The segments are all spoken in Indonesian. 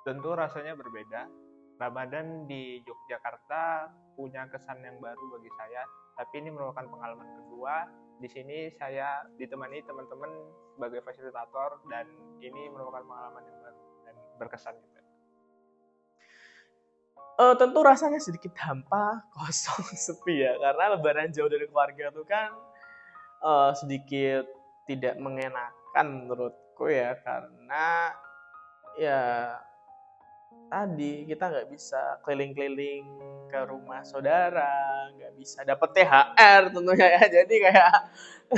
Tentu rasanya berbeda. Ramadan di Yogyakarta punya kesan yang baru bagi saya, tapi ini merupakan pengalaman kedua. Di sini saya ditemani teman-teman sebagai fasilitator dan ini merupakan pengalaman yang baru dan berkesan gitu. Tentu rasanya sedikit hampa, kosong, sepi ya. Karena lebaran jauh dari keluarga tuh kan sedikit tidak mengenakan menurutku ya. Karena ya tadi kita nggak bisa keliling-keliling ke rumah saudara, nggak bisa dapat THR tentunya ya. Jadi kayak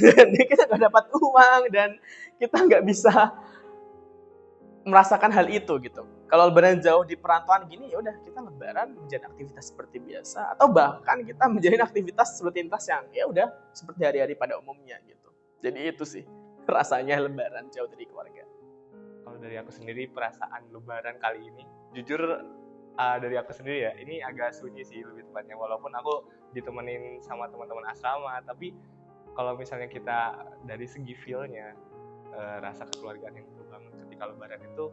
jadi kita nggak dapat uang dan kita nggak bisa merasakan hal itu gitu. Kalau lebaran jauh di perantauan gini ya udah kita lebaran menjalani aktivitas seperti biasa atau bahkan kita menjalani aktivitas rutinitas yang ya udah seperti hari-hari pada umumnya gitu. Jadi itu sih rasanya lebaran jauh dari keluarga. Kalau dari aku sendiri perasaan lebaran kali ini, jujur dari aku sendiri ya, ini agak sunyi sih lebih tepatnya. Walaupun aku ditemenin sama teman-teman asrama, tapi kalau misalnya kita dari segi feel-nya, rasa kekeluargaan yang terbangun ketika lebaran itu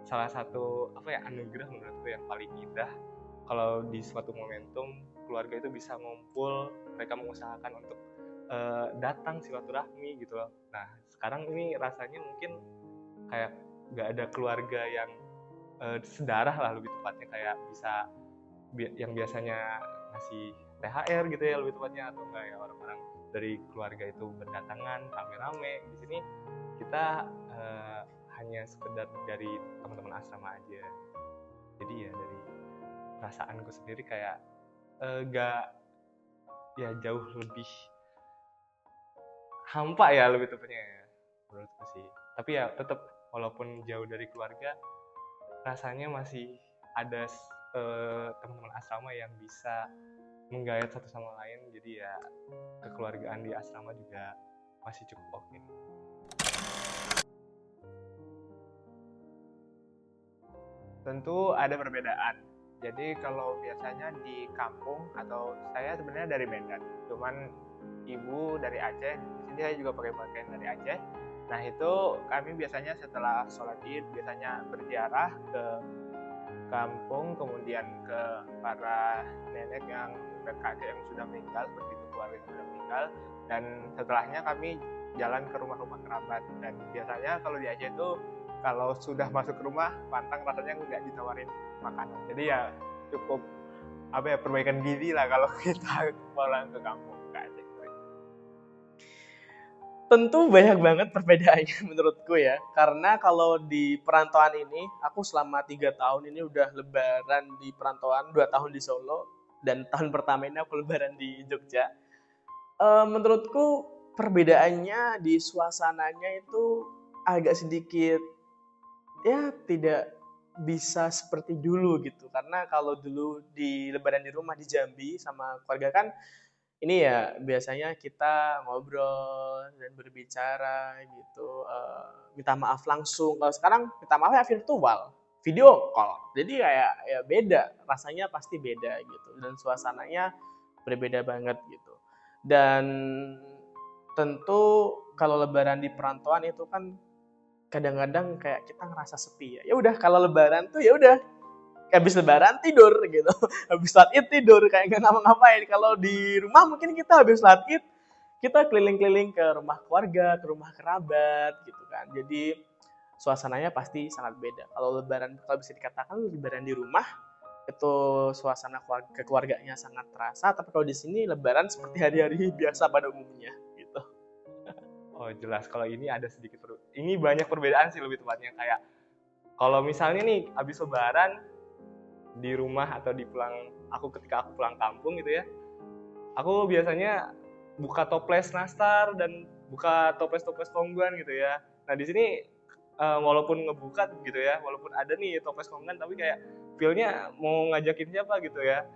salah satu anugerah menurutku yang paling indah. Kalau di suatu momentum keluarga itu bisa ngumpul, mereka mengusahakan untuk datang silaturahmi gitu loh. Nah sekarang ini rasanya mungkin kayak nggak ada keluarga yang sedarah lah lebih tepatnya, kayak bisa yang biasanya ngasih THR gitu ya lebih tepatnya, atau enggak ya orang-orang dari keluarga itu berdatangan rame-rame. Di sini kita hanya sekedar dari teman-teman asrama aja. Jadi ya dari perasaanku sendiri kayak nggak ya jauh lebih hampa ya lebih tepatnya ya menurutku sih. Tapi ya tetap walaupun jauh dari keluarga rasanya masih ada teman-teman asrama yang bisa menggayat satu sama lain. Jadi ya kekeluargaan di asrama juga masih cukup oke. Tentu ada perbedaan. Jadi kalau biasanya di kampung, atau saya sebenarnya dari Medan, cuman ibu dari Aceh, di sini saya juga pakai pakaian dari Aceh. Nah itu kami biasanya setelah sholat id biasanya berziarah ke kampung, kemudian ke para nenek yang dan kakek yang sudah meninggal, seperti itu, keluarga yang sudah meninggal. Dan setelahnya kami jalan ke rumah-rumah kerabat. Dan biasanya kalau di Aceh itu kalau sudah masuk ke rumah pantang rasanya nggak ditawarin makanan. Jadi ya cukup perbaikan gizi lah kalau kita pulang ke kampung ke Aceh. Tentu banyak banget perbedaannya menurutku ya. Karena kalau di perantauan ini, aku selama 3 tahun ini udah lebaran di perantauan, 2 tahun di Solo, dan tahun pertama ini aku lebaran di Jogja. Menurutku perbedaannya di suasananya itu agak sedikit ya tidak bisa seperti dulu gitu. Karena kalau dulu di lebaran di rumah di Jambi sama keluarga kan ini ya biasanya kita ngobrol dan berbicara gitu, minta maaf langsung. Kalau sekarang minta maafnya virtual, video call. Jadi kayak ya beda, rasanya pasti beda gitu dan suasananya berbeda banget gitu. Dan tentu kalau lebaran di perantauan itu kan kadang-kadang kayak kita ngerasa sepi ya. Ya udah kalau lebaran tuh ya udah habis lebaran tidur gitu, habis sholat id tidur kayak nggak ngapa-ngapain. Kalau di rumah mungkin kita habis sholat id kita keliling-keliling ke rumah keluarga, ke rumah kerabat gitu kan. Jadi suasananya pasti sangat beda. Kalau lebaran, kalau bisa dikatakan lebaran di rumah itu suasana keluarganya sangat terasa, tapi kalau di sini lebaran seperti hari-hari biasa pada umumnya gitu. Oh jelas, kalau ini ada sedikit ini banyak perbedaan sih lebih tepatnya. Kayak kalau misalnya nih abis lebaran di rumah atau ketika aku pulang kampung gitu ya, aku biasanya buka toples nastar dan buka toples kongguan gitu ya. Nah di sini walaupun ngebuka gitu ya, walaupun ada nih toples kongguan, tapi kayak feel-nya mau ngajakin siapa gitu ya.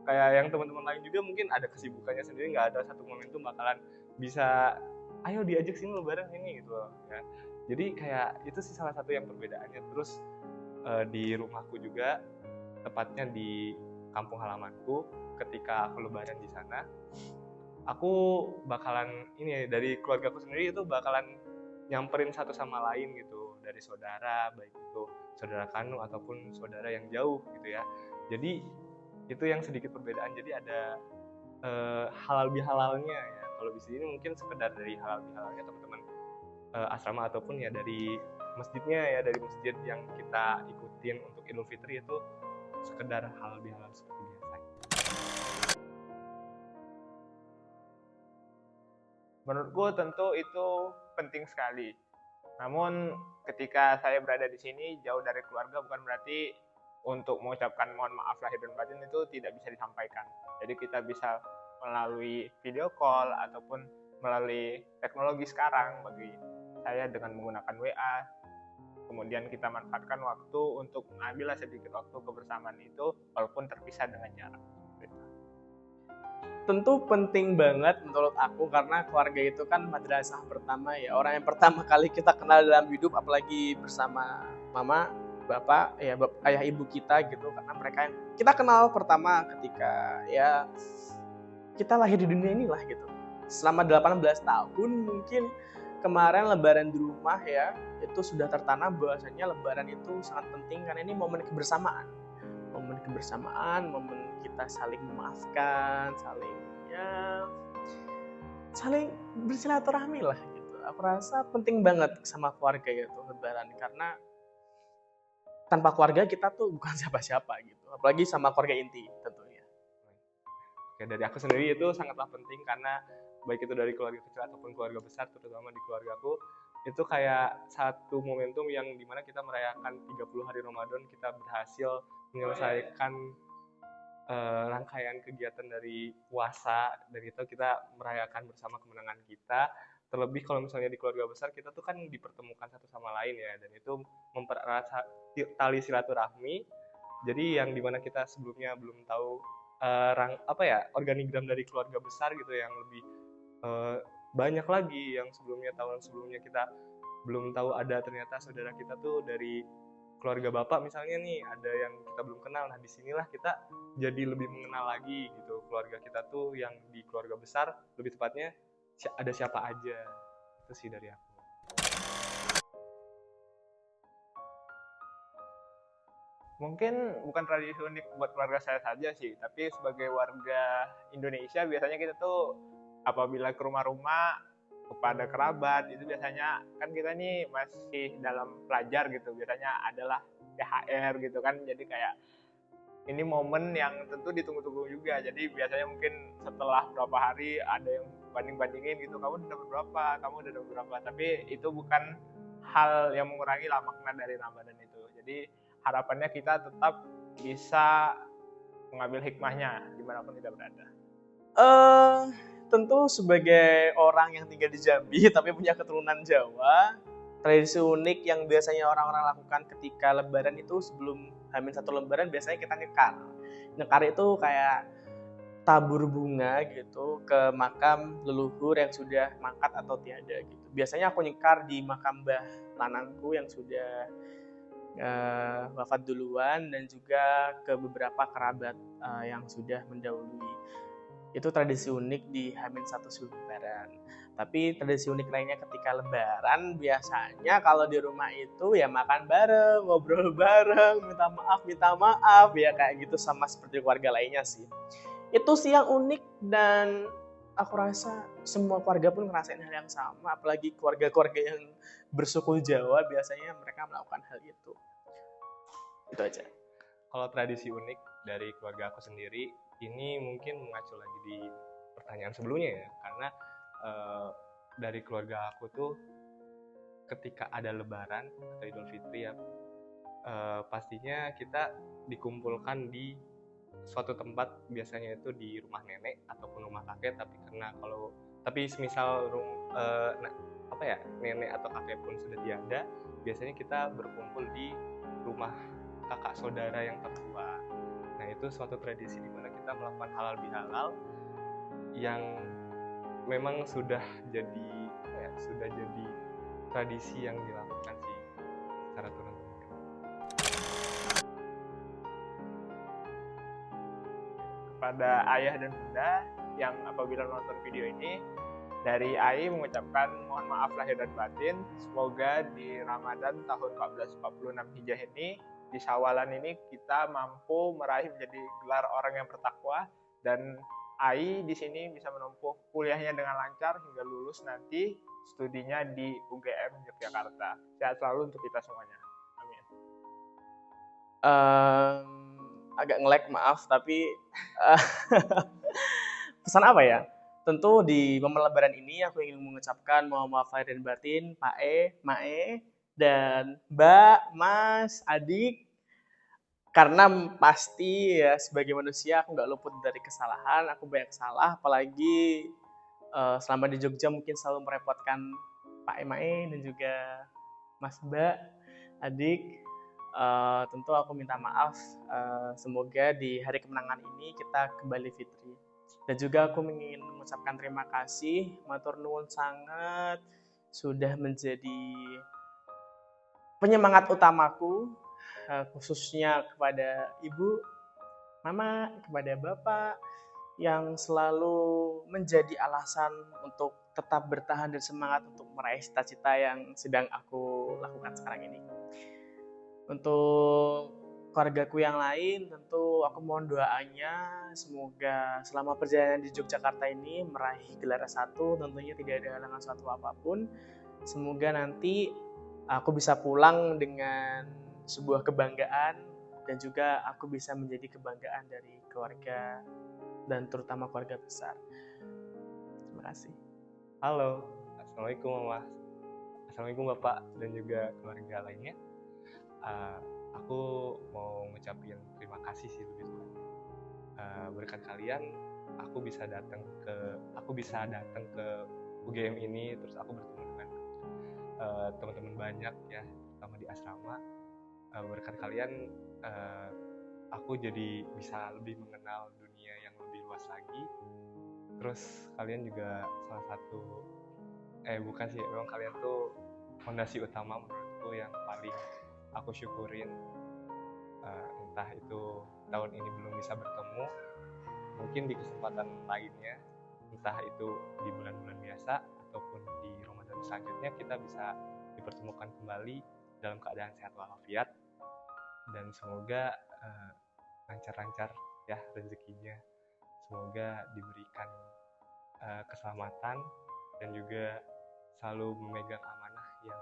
Kayak yang teman-teman lain juga mungkin ada kesibukannya sendiri, nggak ada satu momentum bakalan bisa ayo diajak sini lebaran ini gitu loh ya. Jadi kayak itu sih salah satu yang perbedaannya. Terus di rumahku juga, tepatnya di kampung halamanku, ketika aku lebaran di sana, aku bakalan ini dari keluargaku sendiri itu bakalan nyamperin satu sama lain gitu, dari saudara baik itu saudara kandung ataupun saudara yang jauh gitu ya. Jadi itu yang sedikit perbedaan. Jadi ada halal bihalalnya ya. Kalau di sini mungkin sekedar dari halal bihalalnya teman-teman asrama ataupun ya dari masjidnya ya, dari masjid yang kita ikutin untuk Idul Fitri itu sekedar halal bihalal seperti biasa. Menurutku tentu itu penting sekali. Namun ketika saya berada di sini jauh dari keluarga bukan berarti untuk mengucapkan mohon maaf lahir dan batin itu tidak bisa disampaikan. Jadi kita bisa melalui video call ataupun melalui teknologi sekarang bagi saya dengan menggunakan WA. Kemudian kita manfaatkan waktu untuk mengambil sedikit waktu kebersamaan itu walaupun terpisah dengan jarak. Tentu penting banget menurut aku karena keluarga itu kan madrasah pertama ya, orang yang pertama kali kita kenal dalam hidup, apalagi bersama mama, bapak, ya ayah ibu kita gitu, karena mereka yang kita kenal pertama ketika ya kita lahir di dunia inilah gitu. Selama 18 tahun mungkin kemarin lebaran di rumah ya, itu sudah tertanam bahwasanya lebaran itu sangat penting karena ini momen kebersamaan. Momen kita saling memaafkan, saling bersilaturahmi lah gitu. Aku rasa penting banget sama keluarga itu lebaran, karena tanpa keluarga kita tuh bukan siapa-siapa gitu, apalagi sama keluarga inti tentunya. Oke, dari aku sendiri itu sangatlah penting karena baik itu dari keluarga kecil ataupun keluarga besar, terutama di keluarga aku itu kayak satu momentum yang dimana kita merayakan 30 hari Ramadan, kita berhasil menyelesaikan rangkaian kegiatan dari puasa, dan itu kita merayakan bersama kemenangan kita. Terlebih kalau misalnya di keluarga besar kita tuh kan dipertemukan satu sama lain ya, dan itu mempererat tali silaturahmi. Jadi yang dimana kita sebelumnya belum tahu organigram dari keluarga besar gitu yang lebih banyak lagi, yang sebelumnya tahun sebelumnya kita belum tahu ada ternyata saudara kita tuh dari keluarga bapak misalnya nih ada yang kita belum kenal. Nah disinilah kita jadi lebih mengenal lagi gitu keluarga kita tuh yang di keluarga besar, lebih tepatnya ada siapa aja. Itu sih dari aku. Mungkin bukan tradisi unik buat keluarga saya saja sih, tapi sebagai warga Indonesia biasanya kita tuh apabila ke rumah-rumah kepada kerabat itu biasanya kan kita nih masih dalam pelajar gitu, biasanya adalah THR gitu kan, jadi kayak ini momen yang tentu ditunggu-tunggu juga. Jadi biasanya mungkin setelah berapa hari ada yang banding-bandingin gitu, kamu udah dapat berapa, kamu udah dapat berapa, tapi itu bukan hal yang mengurangi lah makna dari Ramadan itu. Jadi harapannya kita tetap bisa mengambil hikmahnya dimanapun kita berada. Tentu sebagai orang yang tinggal di Jambi tapi punya keturunan Jawa, tradisi unik yang biasanya orang-orang lakukan ketika lebaran itu sebelum H-1 lebaran biasanya kita nyekar. Nyekar itu kayak tabur bunga gitu ke makam leluhur yang sudah mangkat atau tiada gitu. Biasanya aku nyekar di makam Mbah Lanangku yang sudah wafat duluan, dan juga ke beberapa kerabat yang sudah mendahului. Itu tradisi unik di H-1 sebelum lebaran. Tapi tradisi unik lainnya ketika lebaran biasanya kalau di rumah itu ya makan bareng, ngobrol bareng, minta maaf ya kayak gitu, sama seperti keluarga lainnya sih. Itu sih yang unik, dan aku rasa semua keluarga pun ngerasain hal yang sama, apalagi keluarga-keluarga yang bersuku Jawa biasanya mereka melakukan hal itu. Itu aja. Kalau tradisi unik dari keluarga aku sendiri, ini mungkin mengacu lagi di pertanyaan sebelumnya ya, karena dari keluarga aku tuh ketika ada lebaran atau Idul Fitri ya, pastinya kita dikumpulkan di suatu tempat, biasanya itu di rumah nenek ataupun rumah kakek. Tapi semisal nenek atau kakek pun sudah tiada, biasanya kita berkumpul di rumah kakak saudara yang tertua. Nah itu suatu tradisi di mana kita melakukan halal bihalal yang memang sudah jadi tradisi yang dilakukan sih secara turun-temurun. Kepada ayah dan bunda yang apabila nonton video ini, Dari AI mengucapkan mohon maaf lahir dan batin. Semoga di Ramadan tahun 1446 Hijriah ini, di Syawalan ini kita mampu meraih menjadi gelar orang yang bertakwa, dan AI di sini bisa menempuh kuliahnya dengan lancar hingga lulus nanti studinya di UGM Yogyakarta. Sehat selalu untuk kita semuanya. Amin. Agak nge-lag, maaf, tapi pesan apa ya? Tentu di momen lebaran ini aku ingin mengucapkan mohon maaf lahir dan batin Pak E, Mae, dan Mbak, Mas, Adik. Karena pasti ya sebagai manusia aku nggak luput dari kesalahan, aku banyak salah, apalagi selama di Jogja mungkin selalu merepotkan Pak E, Mae, dan juga Mas, Mbak, Adik. Tentu aku minta maaf, semoga di hari kemenangan ini kita kembali fitri. Dan juga aku ingin mengucapkan terima kasih, matur nuwun sangat sudah menjadi penyemangat utamaku, khususnya kepada Ibu, Mama, kepada Bapak yang selalu menjadi alasan untuk tetap bertahan dan semangat untuk meraih cita-cita yang sedang aku lakukan sekarang ini. Untuk keluargaku yang lain, tentu aku mohon doanya semoga selama perjalanan di Yogyakarta ini meraih gelar S1 tentunya tidak ada halangan suatu apapun. Semoga nanti aku bisa pulang dengan sebuah kebanggaan dan juga aku bisa menjadi kebanggaan dari keluarga dan terutama keluarga besar. Terima kasih. Halo, Assalamualaikum Mama, Assalamualaikum Bapak dan juga keluarga lainnya. Aku mau ngucapin terima kasih sih lebih tepatnya. Berkat kalian, aku bisa datang ke UGM ini, terus aku bertemu dengan teman-teman banyak ya, terutama di asrama. Berkat kalian, aku jadi bisa lebih mengenal dunia yang lebih luas lagi. Terus kalian juga salah satu, bukan sih, memang kalian tuh fondasi utama menurutku yang paling aku syukurin. Entah itu tahun ini belum bisa bertemu, mungkin di kesempatan lainnya, entah itu di bulan-bulan biasa ataupun di Ramadan selanjutnya, kita bisa dipertemukan kembali dalam keadaan sehat walafiat, dan semoga lancar-lancar ya rezekinya, semoga diberikan keselamatan dan juga selalu memegang amanah yang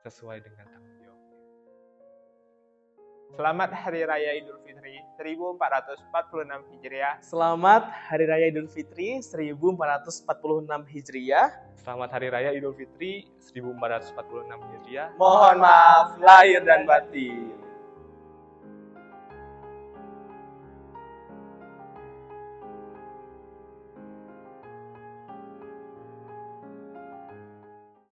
sesuai dengan tanggung jawab. Selamat Hari Raya Idul Fitri 1446 Hijriah. Selamat Hari Raya Idul Fitri 1446 Hijriah. Selamat Hari Raya Idul Fitri 1446 Hijriah. Mohon maaf lahir dan batin.